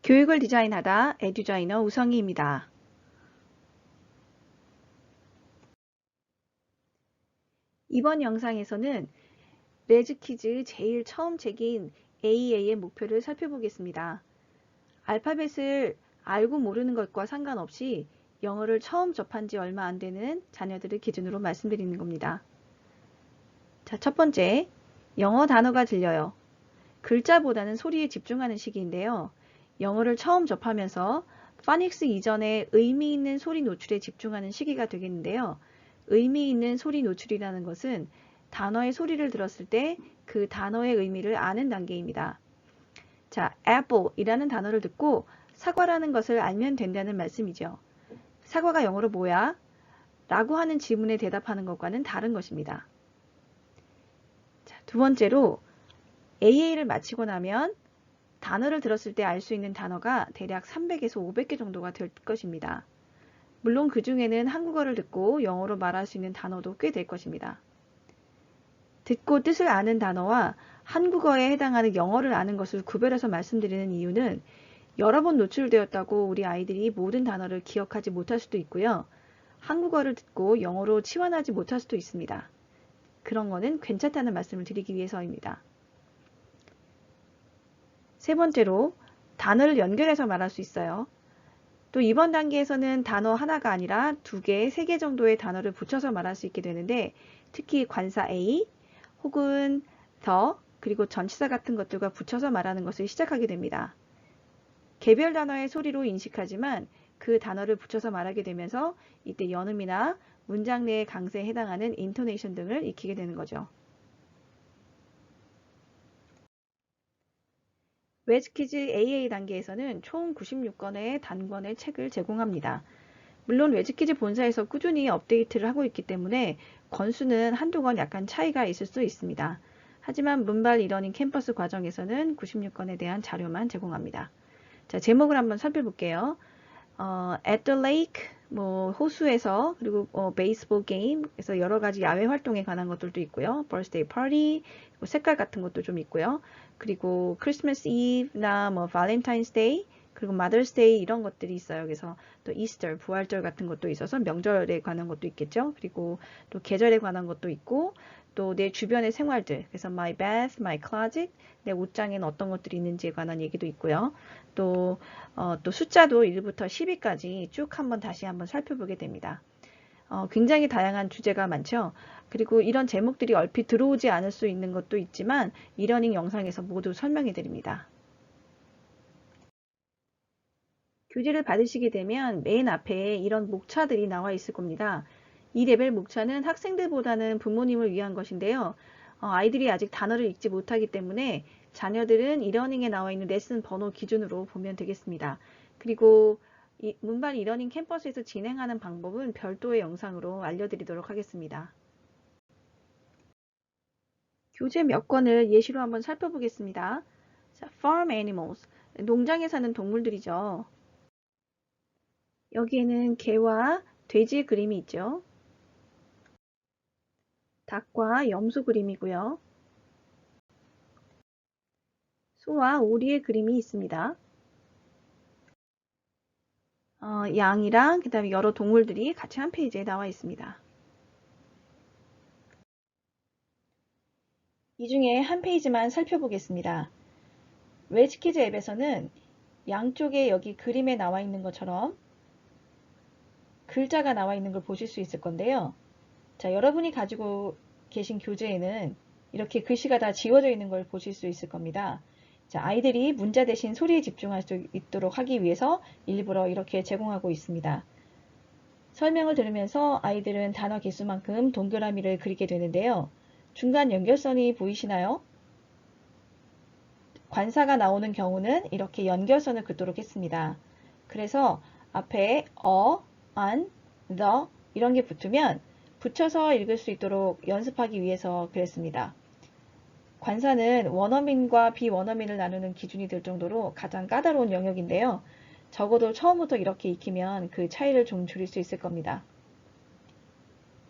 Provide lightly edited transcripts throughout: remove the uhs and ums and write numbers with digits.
교육을 디자인하다 에듀자이너 우성희입니다. 이번 영상에서는 레즈키즈 제일 처음 책인 AEA의 목표를 살펴보겠습니다. 알파벳을 알고 모르는 것과 상관없이 영어를 처음 접한 지 얼마 안 되는 자녀들을 기준으로 말씀드리는 겁니다. 자, 첫 번째, 영어 단어가 들려요. 글자보다는 소리에 집중하는 시기인데요. 영어를 처음 접하면서 파닉스 이전에 의미 있는 소리 노출에 집중하는 시기가 되겠는데요. 의미 있는 소리 노출이라는 것은 단어의 소리를 들었을 때 그 단어의 의미를 아는 단계입니다. 자, apple 이라는 단어를 듣고 사과라는 것을 알면 된다는 말씀이죠. 사과가 영어로 뭐야? 라고 하는 질문에 대답하는 것과는 다른 것입니다. 자, 두 번째로 AA를 마치고 나면 단어를 들었을 때 알 수 있는 단어가 대략 300에서 500개 정도가 될 것입니다. 물론 그 중에는 한국어를 듣고 영어로 말할 수 있는 단어도 꽤 될 것입니다. 듣고 뜻을 아는 단어와 한국어에 해당하는 영어를 아는 것을 구별해서 말씀드리는 이유는 여러 번 노출되었다고 우리 아이들이 모든 단어를 기억하지 못할 수도 있고요. 한국어를 듣고 영어로 치환하지 못할 수도 있습니다. 그런 거는 괜찮다는 말씀을 드리기 위해서입니다. 세 번째로 단어를 연결해서 말할 수 있어요. 또 이번 단계에서는 단어 하나가 아니라 2개, 3개 정도의 단어를 붙여서 말할 수 있게 되는데 특히 관사 A 혹은 the 그리고 전치사 같은 것들과 붙여서 말하는 것을 시작하게 됩니다. 개별 단어의 소리로 인식하지만 그 단어를 붙여서 말하게 되면서 이때 연음이나 문장 내의 강세에 해당하는 인토네이션 등을 익히게 되는 거죠. 레즈키즈 AA 단계에서는 총 96권의 단권의 책을 제공합니다. 물론 레즈키즈 본사에서 꾸준히 업데이트를 하고 있기 때문에 권수는 한두 권 약간 차이가 있을 수 있습니다. 하지만 문발 이러닝 캠퍼스 과정에서는 96권에 대한 자료만 제공합니다. 자, 제목을 한번 살펴볼게요. at the lake, 호수에서, 그리고 베이스볼 게임에서 여러 가지 야외 활동에 관한 것들도 있고요. birthday party, 색깔 같은 것도 좀 있고요. 그리고 크리스마스 이브나 발렌타인스 데이, 그리고 마더스 데이 이런 것들이 있어요. 그래서 또 이스터, 부활절 같은 것도 있어서 명절에 관한 것도 있겠죠. 그리고 또 계절에 관한 것도 있고 또 내 주변의 생활들, 그래서 my bath, my closet, 내 옷장에는 어떤 것들이 있는지에 관한 얘기도 있고요. 또 숫자도 1부터 10위까지 쭉 한번 다시 한번 살펴보게 됩니다. 굉장히 다양한 주제가 많죠. 그리고 이런 제목들이 얼핏 들어오지 않을 수 있는 것도 있지만 이러닝 영상에서 모두 설명해 드립니다. 교재를 받으시게 되면 맨 앞에 이런 목차들이 나와 있을 겁니다. 이 레벨 목차는 학생들보다는 부모님을 위한 것인데요. 아이들이 아직 단어를 읽지 못하기 때문에 자녀들은 이러닝에 나와 있는 레슨 번호 기준으로 보면 되겠습니다. 그리고 문발 이러닝 캠퍼스에서 진행하는 방법은 별도의 영상으로 알려드리도록 하겠습니다. 교재 몇 권을 예시로 한번 살펴보겠습니다. 자, farm animals, 농장에 사는 동물들이죠. 여기에는 개와 돼지의 그림이 있죠. 닭과 염소 그림이고요. 소와 오리의 그림이 있습니다. 양이랑 그 다음에 여러 동물들이 같이 한 페이지에 나와 있습니다. 이 중에 한 페이지만 살펴보겠습니다. 레즈키즈 앱에서는 양쪽에 여기 그림에 나와 있는 것처럼 글자가 나와 있는 걸 보실 수 있을 건데요. 자, 여러분이 가지고 계신 교재에는 이렇게 글씨가 다 지워져 있는 걸 보실 수 있을 겁니다. 자, 아이들이 문자 대신 소리에 집중할 수 있도록 하기 위해서 일부러 이렇게 제공하고 있습니다. 설명을 들으면서 아이들은 단어 개수만큼 동그라미를 그리게 되는데요. 중간 연결선이 보이시나요? 관사가 나오는 경우는 이렇게 연결선을 긋도록 했습니다. 그래서 앞에 an, the 이런 게 붙으면 붙여서 읽을 수 있도록 연습하기 위해서 그랬습니다. 관사는 원어민과 비원어민을 나누는 기준이 될 정도로 가장 까다로운 영역인데요. 적어도 처음부터 이렇게 익히면 그 차이를 좀 줄일 수 있을 겁니다.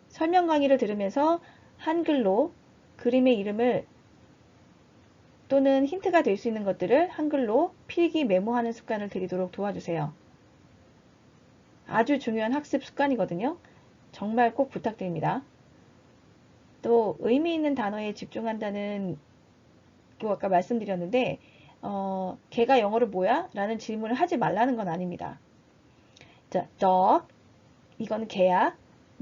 설명 강의를 들으면서 한글로 그림의 이름을 또는 힌트가 될 수 있는 것들을 한글로 필기 메모하는 습관을 들이도록 도와주세요. 아주 중요한 학습 습관이거든요. 정말 꼭 부탁드립니다. 또 의미 있는 단어에 집중한다는 거 아까 말씀드렸는데 걔가 영어로 뭐야? 라는 질문을 하지 말라는 건 아닙니다. 자, dog 이거는 개야.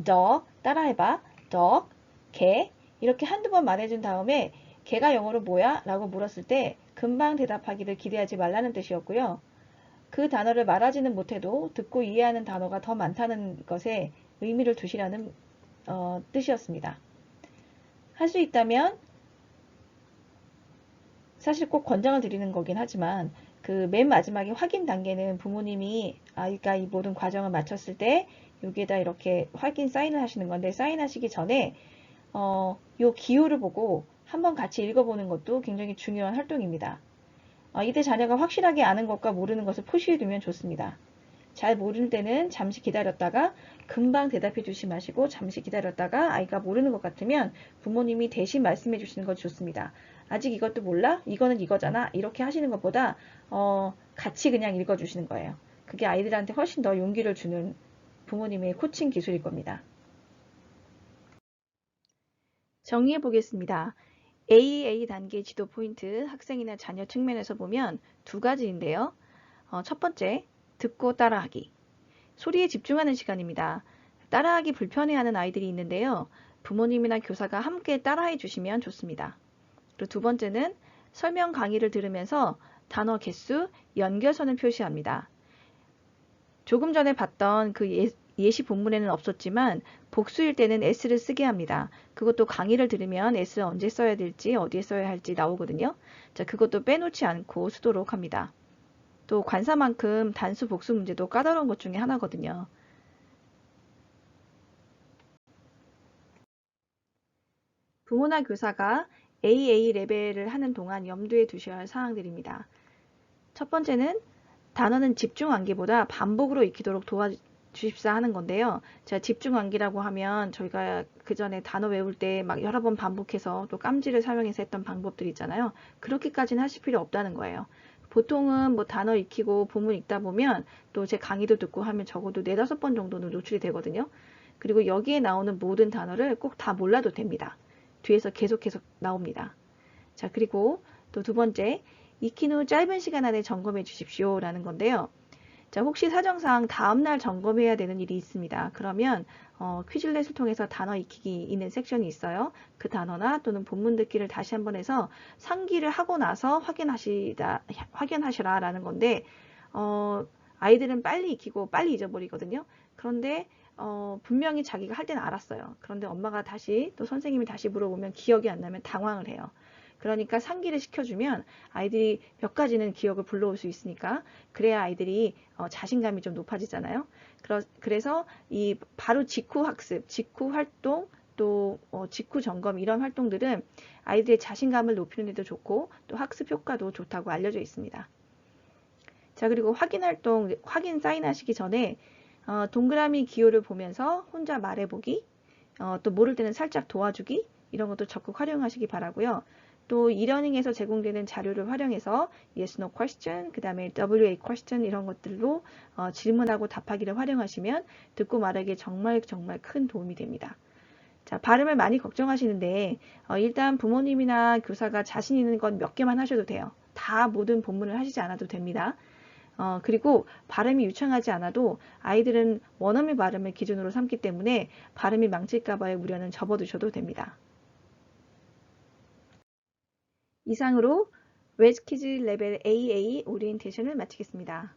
dog 따라해봐. dog 개 이렇게 한두 번 말해준 다음에 개가 영어로 뭐야? 라고 물었을 때 금방 대답하기를 기대하지 말라는 뜻이었고요. 그 단어를 말하지는 못해도 듣고 이해하는 단어가 더 많다는 것에 의미를 두시라는 뜻이었습니다. 할 수 있다면 사실 꼭 권장을 드리는 거긴 하지만 그 맨 마지막에 확인 단계는 부모님이 아이가 이 모든 과정을 마쳤을 때 여기에다 이렇게 확인 사인을 하시는 건데 사인하시기 전에 요 기호를 보고 한번 같이 읽어보는 것도 굉장히 중요한 활동입니다. 이때 자녀가 확실하게 아는 것과 모르는 것을 표시해 두면 좋습니다. 잘 모르는 때는 잠시 기다렸다가 금방 대답해 주시 마시고 잠시 기다렸다가 아이가 모르는 것 같으면 부모님이 대신 말씀해 주시는 것이 좋습니다. 아직 이것도 몰라? 이거는 이거잖아. 이렇게 하시는 것보다 같이 그냥 읽어 주시는 거예요. 그게 아이들한테 훨씬 더 용기를 주는 부모님의 코칭 기술일 겁니다. 정리해 보겠습니다. AEA 단계 지도 포인트 학생이나 자녀 측면에서 보면 두 가지인데요. 첫 번째, 듣고 따라하기. 소리에 집중하는 시간입니다. 따라하기 불편해하는 아이들이 있는데요. 부모님이나 교사가 함께 따라해 주시면 좋습니다. 그리고 두 번째는 설명 강의를 들으면서 단어 개수, 연결선을 표시합니다. 조금 전에 봤던 그 예시 본문에는 없었지만 복수일 때는 S를 쓰게 합니다. 그것도 강의를 들으면 S를 언제 써야 될지 어디에 써야 할지 나오거든요. 자, 그것도 빼놓지 않고 쓰도록 합니다. 또 관사만큼 단수 복수 문제도 까다로운 것 중에 하나거든요. 부모나 교사가 AA 레벨을 하는 동안 염두에 두셔야 할 사항들입니다. 첫 번째는 단어는 집중 암기보다 반복으로 익히도록 도와주십사 하는 건데요. 제가 집중 암기라고 하면 저희가 그 전에 단어 외울 때 막 여러 번 반복해서 또 깜지를 사용해서 했던 방법들 있잖아요. 그렇게까지는 하실 필요 없다는 거예요. 보통은 뭐 단어 익히고 본문 읽다 보면 또 제 강의도 듣고 하면 적어도 4-5번 정도는 노출이 되거든요. 그리고 여기에 나오는 모든 단어를 꼭 다 몰라도 됩니다. 뒤에서 계속해서 나옵니다. 자, 그리고 또 두 번째, 익힌 후 짧은 시간 안에 점검해 주십시오 라는 건데요. 자, 혹시 사정상 다음날 점검해야 되는 일이 있습니다. 그러면 퀴즐렛을 통해서 단어 익히기 있는 섹션이 있어요. 그 단어나 또는 본문 듣기를 다시 한번 해서 상기를 하고 나서 확인하시라 라는 건데 아이들은 빨리 익히고 빨리 잊어버리거든요. 그런데 분명히 자기가 할 때는 알았어요. 그런데 엄마가 다시 또 선생님이 다시 물어보면 기억이 안 나면 당황을 해요. 그러니까 상기를 시켜주면 아이들이 몇 가지는 기억을 불러올 수 있으니까 그래야 아이들이 자신감이 좀 높아지잖아요. 그래서 이 바로 직후 학습, 직후 활동, 또 직후 점검 이런 활동들은 아이들의 자신감을 높이는 데도 좋고 또 학습 효과도 좋다고 알려져 있습니다. 자, 그리고 확인 활동, 확인 사인하시기 전에 동그라미 기호를 보면서 혼자 말해보기, 또 모를 때는 살짝 도와주기 이런 것도 적극 활용하시기 바라고요. 또 e러닝에서 제공되는 자료를 활용해서 yes, no question, 그 다음에 WA question 이런 것들로 질문하고 답하기를 활용하시면 듣고 말하기에 정말 큰 도움이 됩니다. 자, 발음을 많이 걱정하시는데 일단 부모님이나 교사가 자신 있는 건 몇 개만 하셔도 돼요. 다 모든 본문을 하시지 않아도 됩니다. 그리고 발음이 유창하지 않아도 아이들은 원어민 발음을 기준으로 삼기 때문에 발음이 망칠까봐의 우려는 접어두셔도 됩니다. 이상으로 레즈키즈 레벨 AA 오리엔테이션을 마치겠습니다.